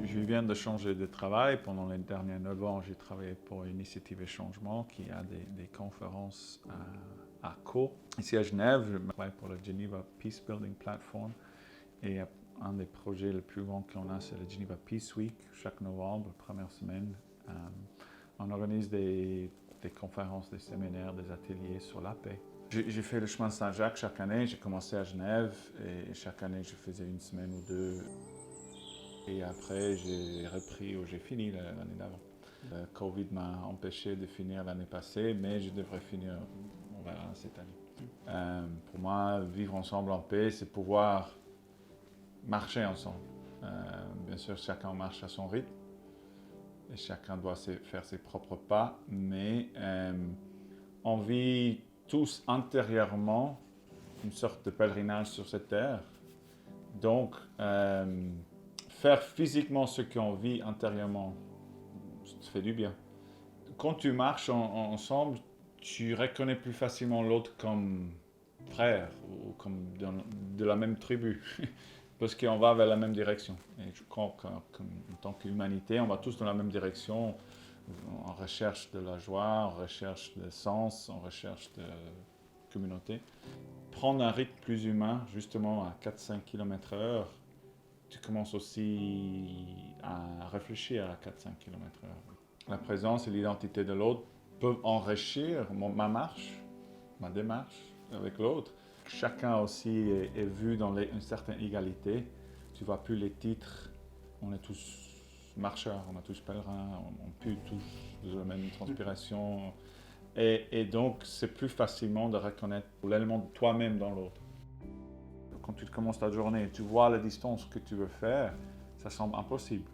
Je viens de changer de travail. Pendant les derniers 9 ans, j'ai travaillé pour Initiative et Changement qui a des conférences à Caen. Ici à Genève, je travaille pour la Geneva Peace Building Platform. Et un des projets les plus grands qu'on a, c'est le Geneva Peace Week. Chaque novembre, première semaine, on organise des conférences, des séminaires, des ateliers sur la paix. J'ai fait le chemin de Saint-Jacques chaque année. J'ai commencé à Genève et chaque année, je faisais une semaine ou deux. Et après, j'ai repris ou j'ai fini l'année d'avant. Le Covid m'a empêché de finir l'année passée, mais je devrais finir, on verra, cette année. Pour moi, vivre ensemble en paix, c'est pouvoir marcher ensemble. Bien sûr, chacun marche à son rythme et chacun doit faire ses propres pas, mais on vit tous intérieurement une sorte de pèlerinage sur cette terre. Donc, faire physiquement ce qu'on vit intérieurement, ça fait du bien. Quand tu marches ensemble, tu reconnais plus facilement l'autre comme frère ou comme de la même tribu. Parce qu'on va vers la même direction. Et je crois qu'en tant qu'humanité, on va tous dans la même direction, en recherche de la joie, en recherche de sens, en recherche de communauté. Prendre un rythme plus humain, justement à 4-5 km/h, tu commences aussi à réfléchir à 4-5 km/h. La présence et l'identité de l'autre peuvent enrichir ma marche, ma démarche avec l'autre. Chacun aussi est vu dans une certaine égalité. Tu ne vois plus les titres. On est tous marcheurs, on est tous pèlerins, on pue tous de la même transpiration. Et donc, c'est plus facilement de reconnaître l'élément de toi-même dans l'autre. Quand tu commences ta journée, tu vois la distance que tu veux faire, ça semble impossible.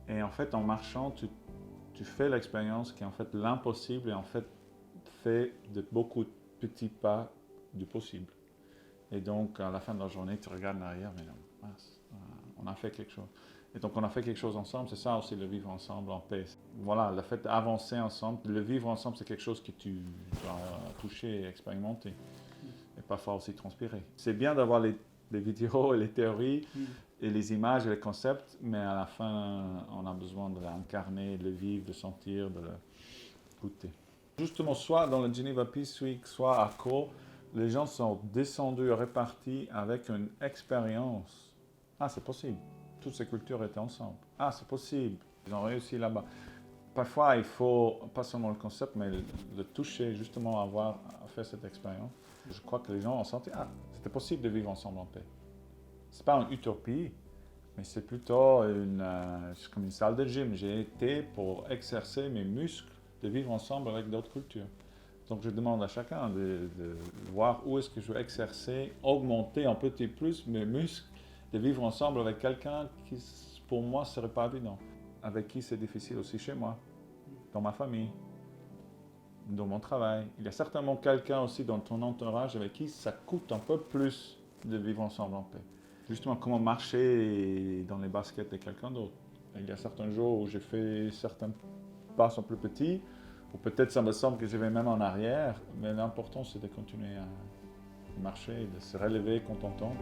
Et en fait, en marchant, tu fais l'expérience qui est en fait l'impossible et en fait fait de beaucoup de petits pas du possible. Et donc, à la fin de la journée, tu regardes en arrière, mais non, on a fait quelque chose. Et donc, on a fait quelque chose ensemble, c'est ça aussi le vivre ensemble en paix. Voilà, le fait d'avancer ensemble, le vivre ensemble, c'est quelque chose que tu dois toucher et expérimenter. Et parfois aussi transpirer. C'est bien d'avoir les vidéos et les théories et les images et les concepts, mais à la fin, on a besoin de l'incarner, de le vivre, de sentir, de le goûter. Justement, soit dans le Geneva Peace Week, soit à Caen, les gens sont descendus, répartis avec une expérience. Ah, c'est possible. Toutes ces cultures étaient ensemble. Ah, c'est possible. Ils ont réussi là-bas. Parfois, il faut pas seulement le concept, mais le toucher, justement, avoir fait cette expérience. Je crois que les gens ont senti, ah, c'était possible de vivre ensemble en paix. Ce n'est pas une utopie, mais c'est plutôt comme une salle de gym. J'ai été pour exercer mes muscles de vivre ensemble avec d'autres cultures. Donc je demande à chacun de voir où est-ce que je veux exercer, augmenter un petit plus mes muscles, de vivre ensemble avec quelqu'un qui pour moi ne serait pas évident, avec qui c'est difficile aussi chez moi, dans ma famille, dans mon travail. Il y a certainement quelqu'un aussi dans ton entourage avec qui ça coûte un peu plus de vivre ensemble en paix. Justement, comment marcher dans les baskets de quelqu'un d'autre. Il y a certains jours où j'ai fait certains pas sont plus petits, ou peut-être ça me semble que je vais même en arrière, mais l'important c'est de continuer à marcher, de se relever quand on tombe.